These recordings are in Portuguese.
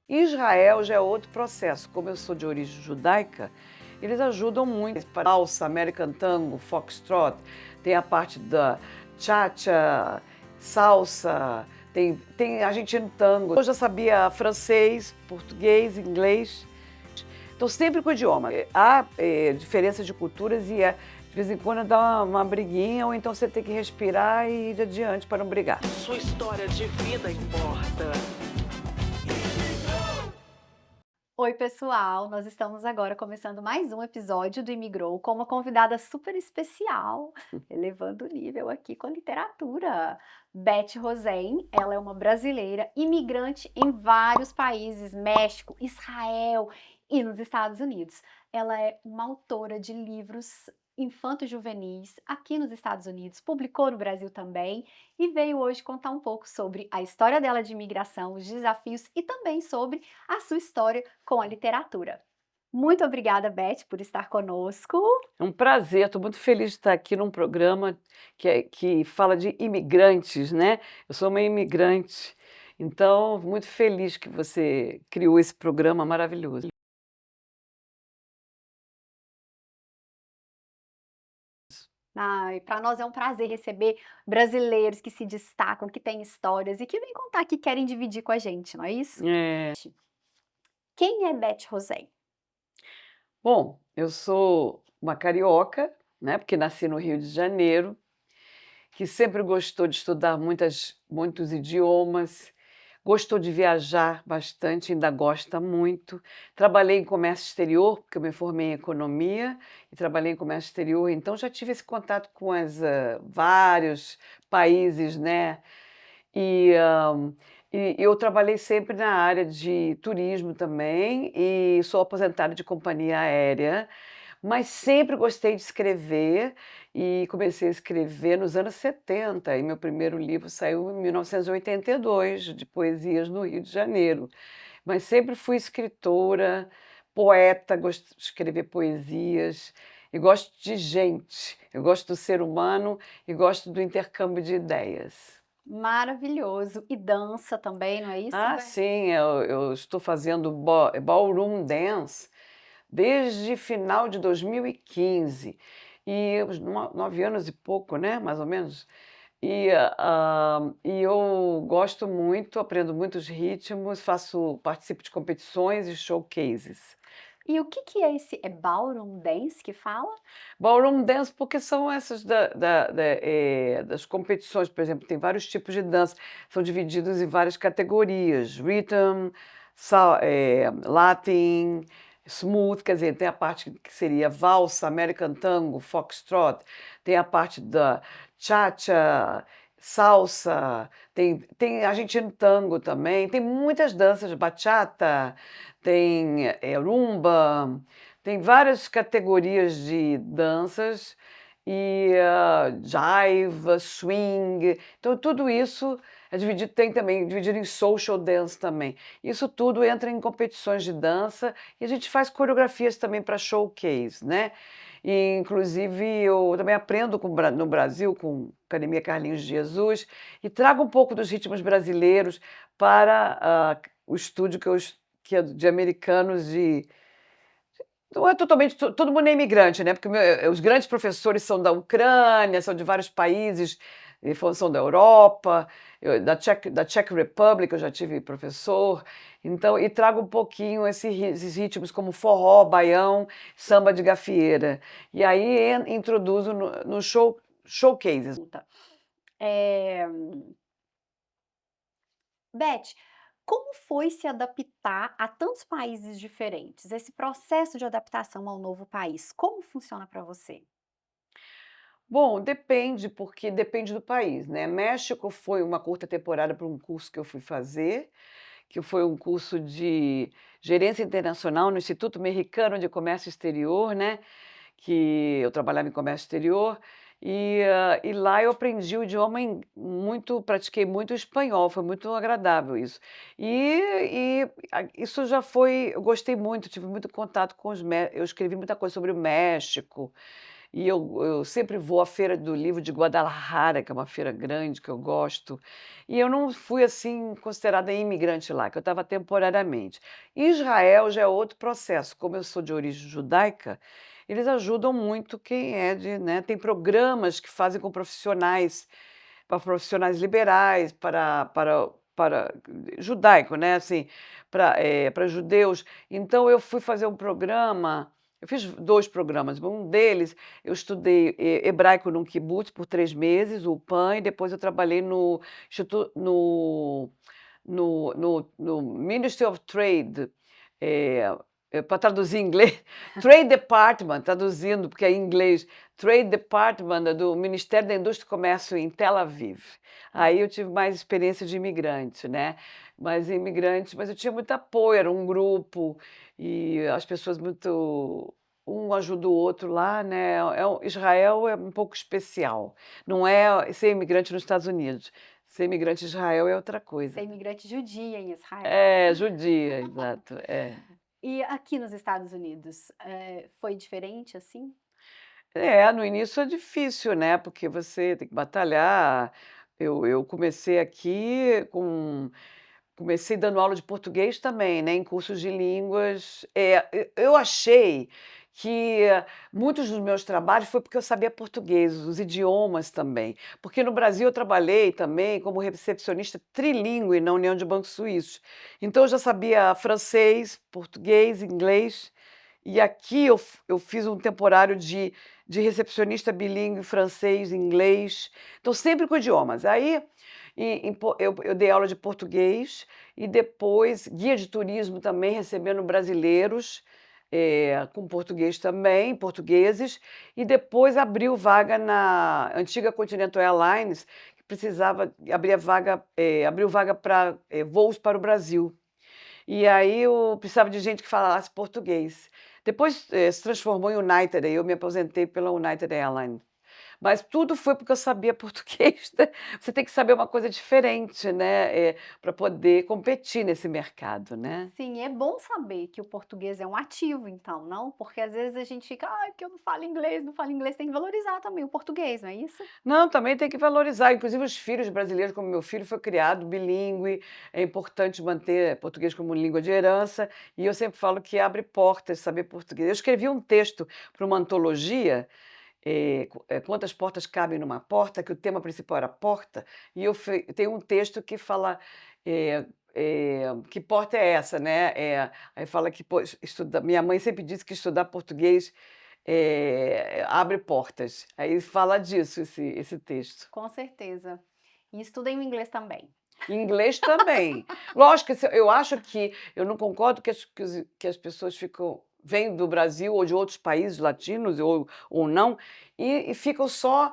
Israel já é outro processo. Como eu sou de origem judaica, eles ajudam muito. Salsa, American Tango, Foxtrot, tem a parte da cha-cha, salsa, tem argentino tango. Eu já sabia francês, português, inglês. Então, sempre com o idioma. Há diferença de culturas e de vez em quando dá uma briguinha, ou então você tem que respirar e ir adiante para não brigar. Sua história de vida importa. Oi, pessoal! Nós estamos agora começando mais um episódio do Imigrou com uma convidada super especial, elevando o nível aqui com a literatura. Beth Rosen, ela é uma brasileira imigrante em vários países, México, Israel e nos Estados Unidos. Ela é uma autora de livros infanto-juvenis aqui nos Estados Unidos, publicou no Brasil também e veio hoje contar um pouco sobre a história dela de imigração, os desafios e também sobre a sua história com a literatura. Muito obrigada, Beth, por estar conosco. É um prazer, estou muito feliz de estar aqui num programa que fala de imigrantes, né? Eu sou uma imigrante, então muito feliz que você criou esse programa maravilhoso. Para nós é um prazer receber brasileiros que se destacam, que têm histórias e que vêm contar, que querem dividir com a gente, não é isso? É, Quem é Beth Rosen? bom, eu sou uma carioca, né? Porque nasci no Rio de Janeiro, que sempre gostou de estudar muitos idiomas, gostou de viajar bastante, ainda gosta muito. Trabalhei em comércio exterior, porque eu me formei em economia e trabalhei em comércio exterior, então já tive esse contato com vários países, né? E, eu trabalhei sempre na área de turismo também e sou aposentada de companhia aérea, mas sempre gostei de escrever e comecei a escrever nos anos 70 e meu primeiro livro saiu em 1982, de poesias no Rio de Janeiro. Mas sempre fui escritora, poeta, gosto de escrever poesias e gosto de gente. Eu gosto do ser humano e gosto do intercâmbio de ideias. Maravilhoso. E dança também, não é isso, Ah, Beth? sim, eu estou fazendo ballroom dance desde final de 2015 e uns 9 anos e pouco, né, mais ou menos. E eu gosto muito, aprendo muitos ritmos, participo de competições e showcases. E o que é esse? É ballroom dance que fala? Ballroom dance, porque são essas das competições, por exemplo, tem vários tipos de dança, são divididos em várias categorias, rhythm, Latin, smooth, quer dizer, tem a parte que seria valsa, American Tango, Foxtrot, tem a parte da cha-cha, salsa, tem argentino tango também, tem muitas danças, bachata, tem rumba, tem várias categorias de danças e jive, swing, então tudo isso é dividido, tem também dividido em social dance também. Isso tudo entra em competições de dança e a gente faz coreografias também para showcase, né? E, inclusive, eu também aprendo no Brasil com a Academia Carlinhos de Jesus e trago um pouco dos ritmos brasileiros para o estúdio que é de americanos de não é totalmente, todo mundo é imigrante, né? Porque os grandes professores são da Ucrânia, são de vários países, são da Europa, da Czech Republic, eu já tive professor. Então, e trago um pouquinho esses ritmos como forró, baião, samba de gafieira. E aí introduzo no showcases. É... Beth, como foi se adaptar a tantos países diferentes? Esse processo de adaptação ao novo país, como funciona para você? Bom, depende, porque depende do país, né? México foi uma curta temporada para um curso que eu fui fazer, que foi um curso de gerência internacional no Instituto Mexicano de Comércio Exterior, né? Que eu trabalhava em comércio exterior e lá eu aprendi o idioma muito, pratiquei muito espanhol, foi muito agradável isso. Isso já foi, eu gostei muito, tive muito contato com eu escrevi muita coisa sobre o México E eu sempre vou à Feira do Livro de Guadalajara, que é uma feira grande que eu gosto. E eu não fui, assim, considerada imigrante lá, que eu estava temporariamente. Israel já é outro processo. Como eu sou de origem judaica, eles ajudam muito quem é de, né? Tem programas que fazem com profissionais, para profissionais liberais, para judaico, né? Assim, para judeus. Então eu fui fazer um programa. Eu fiz 2 programas. Um deles, eu estudei hebraico num kibbutz por 3 meses, o PAN, e depois eu trabalhei no instituto, no Ministry of Trade, para traduzir em inglês, Trade Department, traduzindo, porque é em inglês, Trade Department do Ministério da Indústria e Comércio em Tel Aviv. Aí eu tive mais experiência de imigrante, né? Mas eu tinha muito apoio, era um grupo, e as pessoas muito. Um ajuda o outro lá, né? Israel é um pouco especial. Não é ser imigrante nos Estados Unidos. Ser imigrante em Israel é outra coisa. Ser imigrante judia em Israel. É, judia, exato. É. E aqui nos Estados Unidos, foi diferente assim? É, no início é difícil, né? Porque você tem que batalhar. Eu comecei aqui com. Comecei dando aula de português também, né, em cursos de línguas. Eu achei que muitos dos meus trabalhos foi porque eu sabia português, os idiomas também. Porque no Brasil eu trabalhei também como recepcionista trilingue na União de Bancos Suíços. Então eu já sabia francês, português, inglês. E aqui eu fiz um temporário de recepcionista bilíngue, francês, inglês. Então sempre com idiomas. Aí eu dei aula de português e depois guia de turismo também, recebendo brasileiros, com português também, portugueses, e depois abriu vaga na antiga Continental Airlines, que precisava, abriu vaga para voos para o Brasil. E aí eu precisava de gente que falasse português. Depois se transformou em United, aí eu me aposentei pela United Airlines. Mas tudo foi porque eu sabia português, né. Você tem que saber uma coisa diferente, né, pra poder competir nesse mercado, né. Sim, é bom saber que o português é um ativo então, não? Porque às vezes a gente fica: "Ai, porque eu não falo inglês, não falo inglês", tem que valorizar também o português, não é isso? Não, também tem que valorizar, inclusive os filhos brasileiros, como meu filho foi criado bilíngue, é importante manter português como língua de herança, e eu sempre falo que abre portas saber português. Eu escrevi um texto para uma antologia, Quantas Portas Cabem numa Porta, que o tema principal era porta, e tem um texto que fala, que porta é essa, né? Aí fala que minha mãe sempre disse que estudar português abre portas. Aí fala disso esse texto. Com certeza. E estudem o inglês também. Inglês também. Lógico que eu acho que eu não concordo que as pessoas vêm do Brasil ou de outros países latinos ou não, e ficam só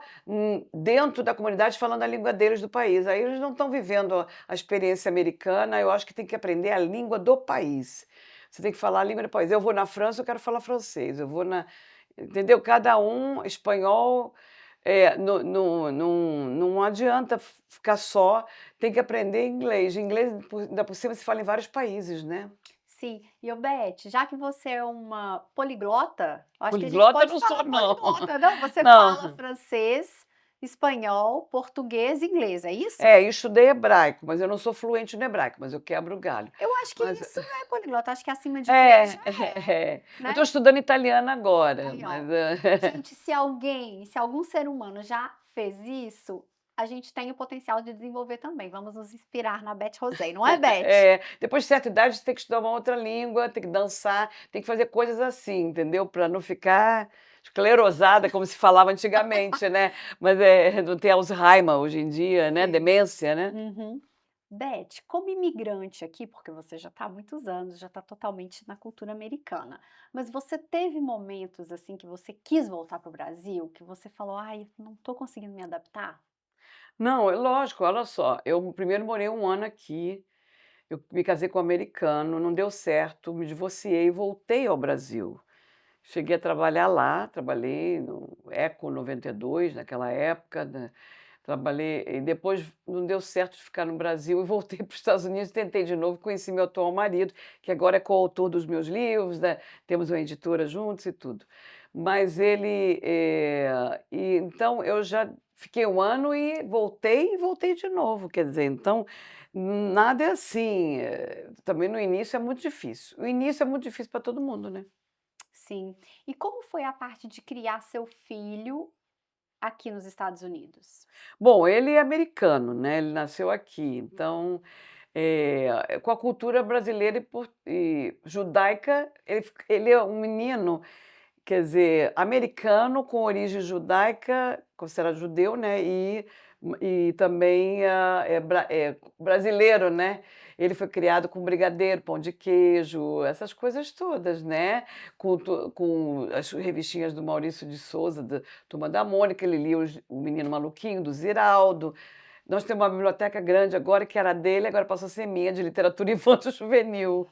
dentro da comunidade falando a língua deles do país. Aí eles não estão vivendo a experiência americana. Eu acho que tem que aprender a língua do país. Você tem que falar a língua do país. Eu vou na França, eu quero falar francês. Eu vou na. Entendeu? Cada um, espanhol. Não adianta ficar só, tem que aprender inglês. Inglês, ainda por cima, se fala em vários países, né? Sim. E ô Beth, já que você é uma poliglota, eu acho que a gente Poliglota eu pode não falar sou, não. poliglota, não? Você fala Não. francês, espanhol, português e inglês, é isso? Eu estudei hebraico, mas eu não sou fluente no hebraico, mas eu quebro o galho. Eu acho que Mas, isso não é poliglota, acho que acima de é, 3 já é, eu né? estou estudando italiano agora, Aí, ó. mas Gente, se algum ser humano já fez isso, a gente tem o potencial de desenvolver também. Vamos nos inspirar na Beth Rosei, não é, Beth? depois de certa idade você tem que estudar uma outra língua, tem que dançar, tem que fazer coisas assim, entendeu? Para não ficar esclerosada, como se falava antigamente, né? Mas não tem Alzheimer hoje em dia, né? Sim. Demência, né? Uhum. Beth, como imigrante aqui, porque você já está há muitos anos, já está totalmente na cultura americana, mas você teve momentos assim que você quis voltar para o Brasil, que você falou, ai, não estou conseguindo me adaptar? Não, é lógico, olha só, eu primeiro morei 1 ano aqui, eu me casei com um americano, não deu certo, me divorciei e voltei ao Brasil. Cheguei a trabalhar lá, trabalhei no Eco 92 naquela época, né, trabalhei e depois não deu certo de ficar no Brasil e voltei para os Estados Unidos, tentei de novo, conheci meu atual marido, que agora é coautor dos meus livros, né, temos uma editora juntos e tudo. Mas ele, e então eu já fiquei um ano e voltei de novo, quer dizer, então nada é assim, também no início é muito difícil. O início é muito difícil para todo mundo, né. Sim. E como foi a parte de criar seu filho aqui nos Estados Unidos? Bom, ele é americano, né, ele nasceu aqui, então, com a cultura brasileira e judaica, ele é um menino. Quer dizer, americano com origem judaica, considerado judeu, né, e também, brasileiro, né. Ele foi criado com brigadeiro, pão de queijo, essas coisas todas, né, com as revistinhas do Maurício de Souza, da Turma da Mônica, ele lia O Menino Maluquinho, do Ziraldo. Nós temos uma biblioteca grande agora, que era dele, agora passou a ser minha, de literatura infanto-juvenil.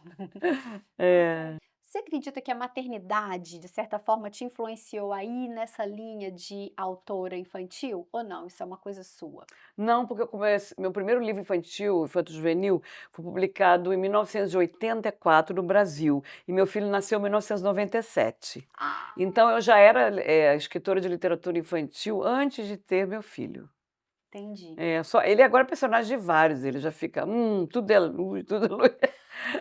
É. Você acredita que a maternidade, de certa forma, te influenciou aí nessa linha de autora infantil? Ou não, isso é uma coisa sua? Não, porque eu comece meu primeiro livro infantil, infanto-juvenil, foi publicado em 1984 no Brasil, e meu filho nasceu em 1997. Ah, Então eu já era, escritora de literatura infantil antes de ter meu filho. entendi. Só ele agora é personagem de vários, ele já fica: tudo é luz, tudo é luz".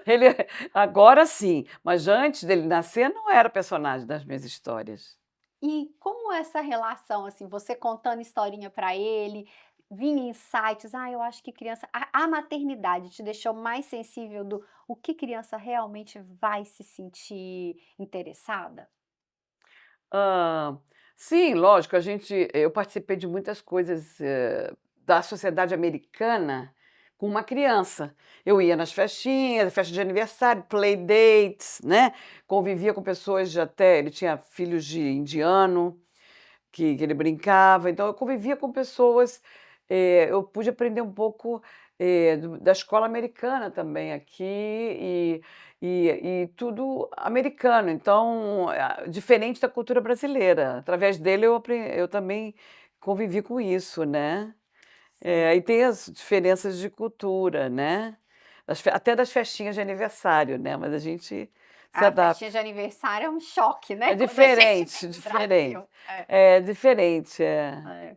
Ele agora sim, mas antes dele nascer não era personagem das minhas histórias. E como essa relação, assim, você contando historinha para ele, vinha insights, eu acho que criança a maternidade te deixou mais sensível do o que criança realmente vai se sentir interessada? Hã, sim, lógico, eu participei de muitas coisas, da sociedade americana com uma criança. Eu ia nas festinhas, festa de aniversário, playdates, né, convivia com pessoas de até ele tinha filhos de indiano, que ele brincava, então eu convivia com pessoas, eu pude aprender um pouco, da escola americana também aqui e tudo americano, então, diferente da cultura brasileira. Através dele eu também convivi com isso, né. Sim. E tem as diferenças de cultura, né, até das festinhas de aniversário, né, mas a gente se A festinha adapta. de aniversário é um choque, né, É quando a gente vem diferente, do diferente. Brasil. É, É diferente, é. é.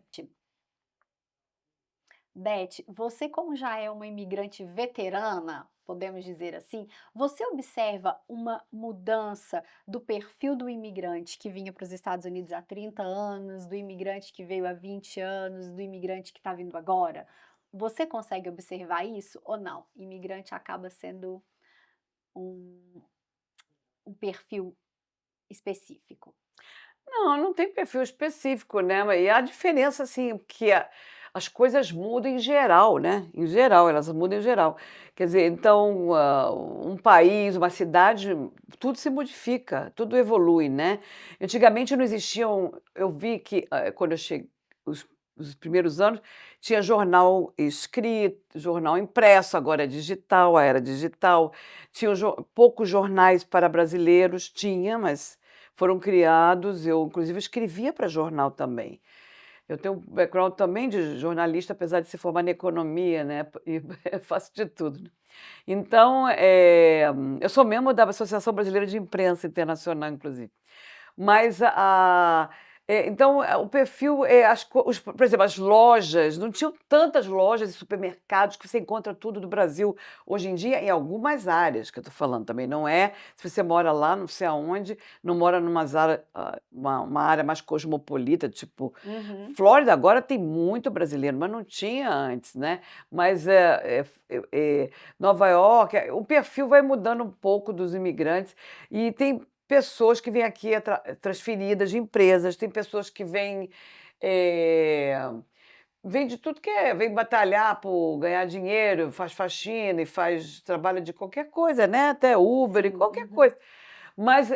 Beth, você como já é uma imigrante veterana, podemos dizer assim, você observa uma mudança do perfil do imigrante que vinha para os Estados Unidos há 30 anos, do imigrante que veio há 20 anos, do imigrante que está vindo agora? Você consegue observar isso ou não? Imigrante acaba sendo um, um perfil específico. Não, não tem perfil específico, né, e a diferença, assim, que as coisas mudam em geral, né, em geral, elas mudam em geral. Quer dizer, então, um país, uma cidade, tudo se modifica, tudo evolui, né. Antigamente não existiam eu vi que, quando eu cheguei os primeiros anos, tinha jornal escrito, jornal impresso, agora é digital, a era digital. Tinham poucos jornais para brasileiros, tinha, mas foram criados, eu inclusive escrevia para jornal também. Eu tenho um background também de jornalista, apesar de ser formada em economia, né, e faço de tudo, né. Então, eu sou membro da Associação Brasileira de Imprensa Internacional, inclusive. Mas então, o perfil, as co os por exemplo, as lojas, não tinham tantas lojas e supermercados que você encontra tudo do Brasil hoje em dia, em algumas áreas que eu estou falando também, não é se você mora lá não sei aonde, não mora uma área mais cosmopolita, tipo Uhum. Flórida agora tem muito brasileiro, mas não tinha antes, né. Mas, Nova York, o perfil vai mudando um pouco dos imigrantes e tem pessoas que vêm aqui transferidas de empresas, tem pessoas que eh, vêm de tudo que vem batalhar por ganhar dinheiro, faz faxina e faz trabalho de qualquer coisa, né, até Uber e Sim, qualquer uhum. coisa. Mas,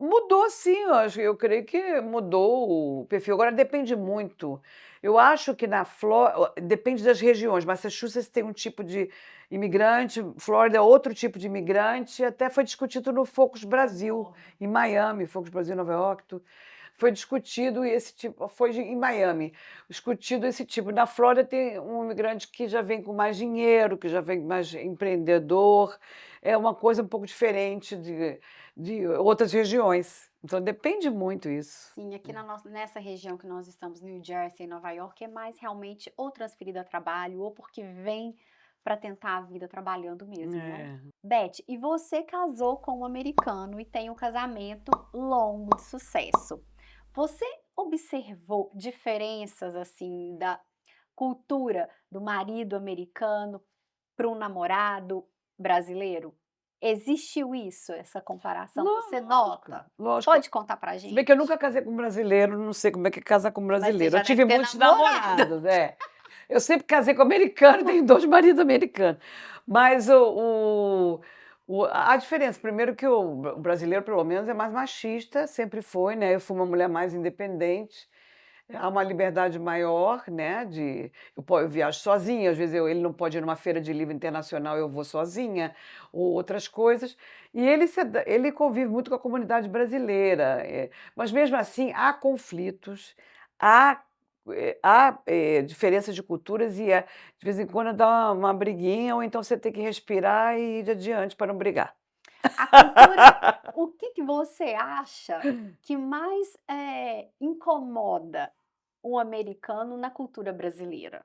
mudou sim, eu creio que mudou o perfil. Agora depende muito. Eu acho que depende das regiões. Massachusetts tem um tipo de imigrante, Flórida é outro tipo de imigrante, até foi discutido no Focus Brasil, em Miami, Focus Brasil Nova York, foi discutido esse tipo em Miami, discutido esse tipo. Na Flórida tem um imigrante que já vem com mais dinheiro, que já vem mais empreendedor, é uma coisa um pouco diferente de outras regiões. Então depende muito isso. Sim, aqui nessa região que nós estamos, New Jersey, Nova York, é mais realmente ou transferido a trabalho ou porque vem para tentar a vida trabalhando mesmo, né? É. Beth, e você casou com um americano e tem um casamento longo de sucesso. Você observou diferenças assim da cultura do marido americano para um namorado brasileiro? Existiu isso, essa comparação? Você Lógico, nota? lógico. Pode contar pra Se bem que eu gente? nunca casei com brasileiro, não sei como é que casa com Mas você brasileiro. já Eu deve tive ter muitos namorado. namorados, Eu sempre casei com americano, tenho 2 maridos americanos. Mas a diferença, primeiro que o brasileiro, pelo menos, é mais machista, sempre foi, né? Eu fui uma mulher mais independente. Há uma liberdade maior, né? Eu viajo sozinha, às vezes ele não pode ir numa feira de livro internacional, eu vou sozinha, ou outras coisas. E ele convive muito com a comunidade brasileira, mas mesmo assim há conflitos, há diferenças de culturas e de vez em quando dá uma briguinha, ou então você tem que respirar e ir adiante para não brigar. A cultura, o que que você acha que mais incomoda o americano na cultura brasileira?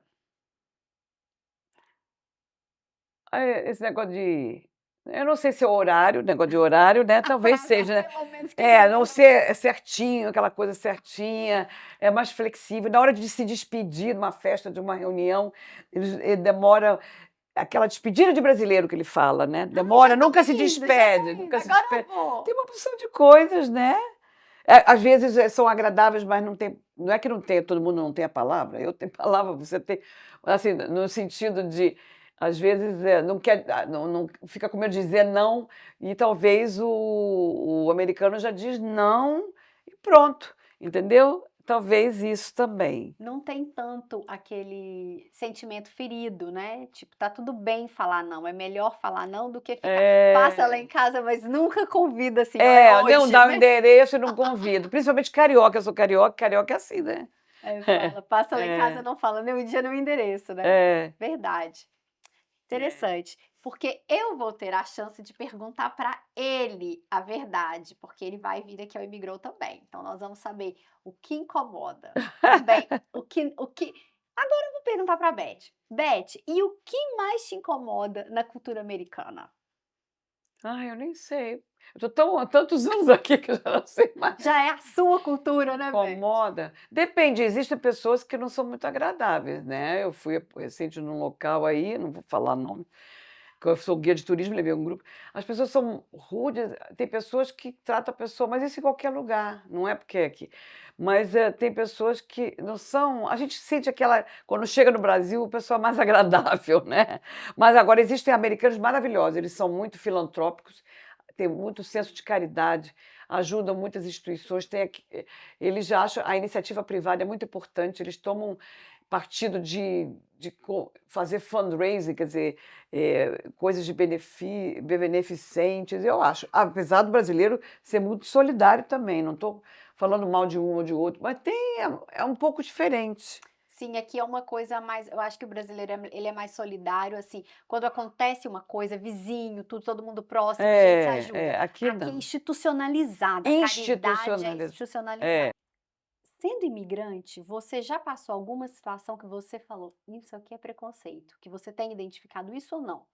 Esse negócio de. Eu não sei se é o horário, negócio de horário, né? Talvez seja, né? Pelo menos que Não ser certinho, aquela coisa certinha, é mais flexível. Na hora de se despedir de uma festa, de uma reunião, ele demora. Aquela despedida de brasileiro que ele fala, né? Demora, nunca se despede, nunca se agora eu despede. vou. Tem uma opção de coisas, né? Às vezes são agradáveis, mas não tem. Não é que não tenha, todo mundo não tem a palavra. Eu tenho palavra, você tem. Assim, no sentido de, às vezes, não quer, não fica com medo de dizer não, e talvez o americano já diz não e pronto, entendeu? Talvez isso também. Não tem tanto aquele sentimento ferido, né? Tipo, tá tudo bem falar não, é melhor falar não do que ficar, passa lá É, em casa, mas nunca convida assim, ó, é não hoje, dá o né? endereço e não convido. Principalmente carioca, eu sou carioca, carioca é assim, né? Aí fala, passa lá em casa, É, não fala nem o dia nem o endereço, né? é. Verdade. Interessante, porque eu vou ter a chance de perguntar para ele a verdade, porque ele vai vir aqui ao Imigrou também. Então nós vamos saber o que incomoda. Bem, o que. Agora eu vou perguntar para Beth. Beth, e o que mais te incomoda na cultura americana? Ai, eu nem sei. Eu tô há tantos anos aqui que eu já não sei mais. Já é a sua cultura, né, Beth? Incomoda. Depende, existem pessoas que não são muito agradáveis, né? Eu fui recente num local aí, não vou falar nome, que eu sou guia de turismo, levei um grupo. As pessoas são rudes, tem pessoas que tratam a pessoa, mas isso em qualquer lugar, não é porque é aqui. Mas tem pessoas que não são. A gente sente aquela. Quando chega no Brasil, o pessoal é mais agradável, né? Mas agora existem americanos maravilhosos, eles são muito filantrópicos, têm muito senso de caridade, ajudam muitas instituições. Eles já acham a iniciativa privada é muito importante, eles tomam partido de fazer fundraising, quer dizer, coisas de beneficentes, eu acho. Apesar do brasileiro ser muito solidário também, não estou falando mal de um ou de outro, mas é um pouco diferente. Sim, aqui é uma coisa mais, eu acho que o brasileiro ele é mais solidário, assim, quando acontece uma coisa, vizinho, tudo, todo mundo próximo, a gente se ajuda. Aqui Aqui é não. institucionalizada, a caridade é Institucionalizado. institucionalizada. Sendo imigrante, você já passou alguma situação que você falou, isso aqui é preconceito, que você tem identificado isso ou não?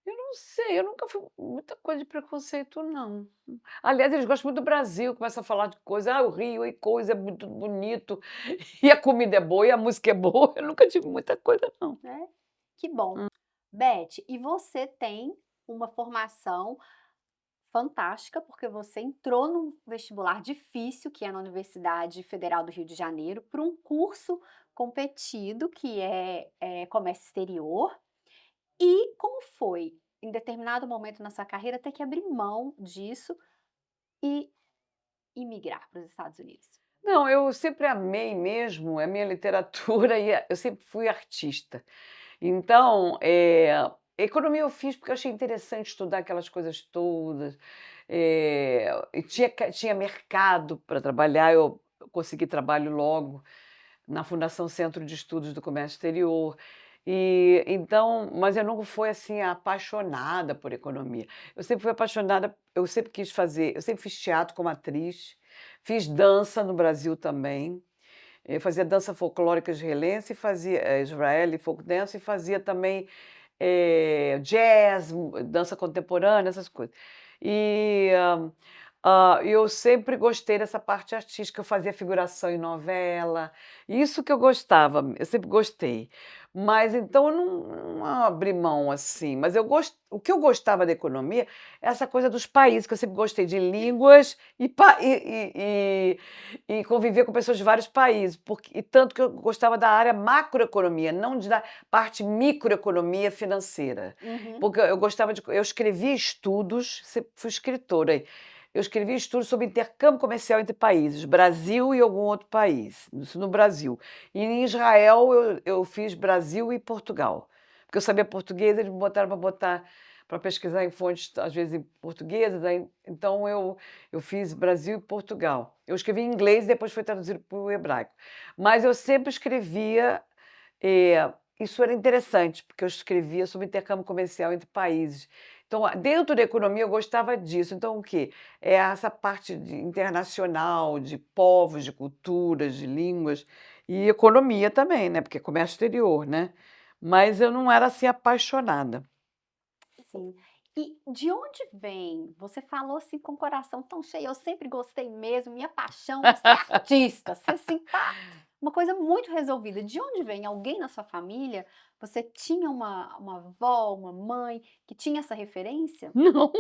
Eu não sei, eu nunca fui muita coisa de preconceito, não. Aliás, eles gostam muito do Brasil, começam a falar de coisa, o Rio e coisa, é muito bonito, e a comida é boa, e a música é boa. Eu nunca tive muita coisa, não. Né? Que bom. Beth, e você tem uma formação fantástica, porque você entrou num vestibular difícil, que é na Universidade Federal do Rio de Janeiro, para um curso competido, que é Comércio Exterior. E como foi, em determinado momento na sua carreira, ter que abrir mão disso e imigrar para os Estados Unidos? Não, eu sempre amei mesmo a minha literatura e eu sempre fui artista. Então, economia eu fiz porque eu achei interessante estudar aquelas coisas todas. E tinha mercado para trabalhar, eu consegui trabalho logo na Fundação Centro de Estudos do Comércio Exterior. E então, mas eu nunca fui assim apaixonada por economia. Eu sempre fui apaixonada, eu sempre quis fazer, eu sempre fiz teatro como atriz, fiz dança no Brasil também. Eu fazia dança folclórica israelense, fazia Israeli folk dance e fazia também jazz, dança contemporânea, essas coisas. E eu sempre gostei dessa parte artística, eu fazia figuração em novela, isso que eu gostava, eu sempre gostei. Mas então eu não abri mão assim, mas o que eu gostava da economia é essa coisa dos países, que eu sempre gostei de línguas e conviver com pessoas de vários países, e tanto que eu gostava da área macroeconomia, não da parte microeconomia financeira. Uhum. Porque eu escrevia estudos, sempre fui escritora. Eu escrevi estudos sobre intercâmbio comercial entre países, Brasil e algum outro país, isso no Brasil. E em Israel eu fiz Brasil e Portugal, porque eu sabia português, eles me botaram para pesquisar em fontes, às vezes em portuguesas, então eu fiz Brasil e Portugal. Eu escrevi em inglês e depois foi traduzido para o hebraico. Mas eu sempre escrevia, isso era interessante, porque eu escrevia sobre intercâmbio comercial entre países. Então, dentro da economia, eu gostava disso. Então, o quê? É essa parte internacional, de povos, de culturas, de línguas, e economia também, né? Porque é comércio exterior, né? Mas eu não era assim apaixonada. Sim. E de onde vem? Você falou assim com o coração tão cheio, eu sempre gostei mesmo, minha paixão é ser artista. Você assim, tá, uma coisa muito resolvida. De onde vem? Alguém na sua família? Você tinha uma avó, uma mãe que tinha essa referência? Não.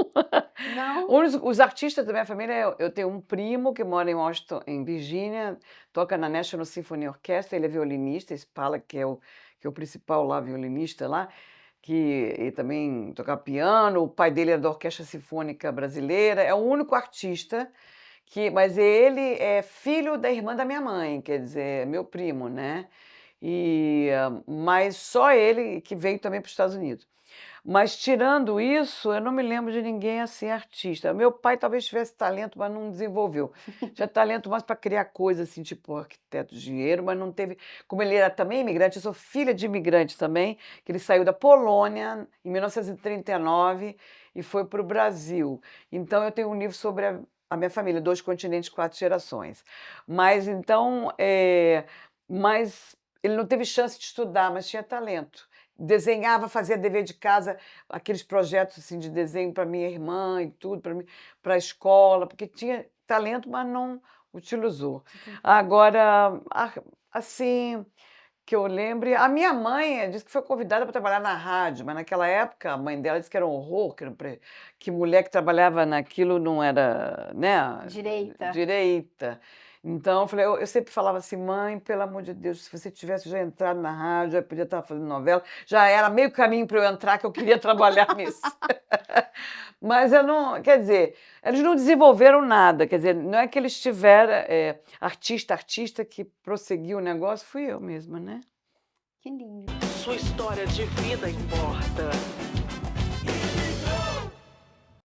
Não? Os artistas da minha família, eu tenho um primo que mora em Washington, em Virgínia, toca na National Symphony Orchestra, ele é violinista, esse fala que é o principal lá, violinista lá, e também toca piano, o pai dele é da Orquestra Sinfônica Brasileira, é o único artista mas ele é filho da irmã da minha mãe, quer dizer, é meu primo, né? Mas só ele que veio também para os Estados Unidos. Mas tirando isso, eu não me lembro de ninguém assim artista. Meu pai talvez tivesse talento, mas não desenvolveu. Tinha talento mais para criar coisas assim, tipo arquiteto de dinheiro, mas não teve. Como ele era também imigrante, eu sou filha de imigrante também, que ele saiu da Polônia em 1939 e foi para o Brasil. Então eu tenho um livro sobre a minha família, 2 continentes, 4 gerações. Mas então, mas ele não teve chance de estudar, mas tinha talento. Desenhava, fazia dever de casa, aqueles projetos assim de desenho para minha irmã e tudo, para a escola, porque tinha talento, mas não utilizou. Agora, assim, que eu lembre, a minha mãe disse que foi convidada para trabalhar na rádio, mas naquela época a mãe dela disse que era um horror, que mulher que trabalhava naquilo não era, né, Direita. direita. Então eu falei, eu sempre falava assim, mãe, pelo amor de Deus, se você tivesse já entrado na rádio, já podia estar fazendo novela, já era meio caminho para eu entrar, que eu queria trabalhar nisso. Mas eu não, quer dizer, eles não desenvolveram nada, quer dizer, não é que eles tiveram artista que prosseguiu o negócio, fui eu mesma, né? Que lindo. Sua história de vida importa.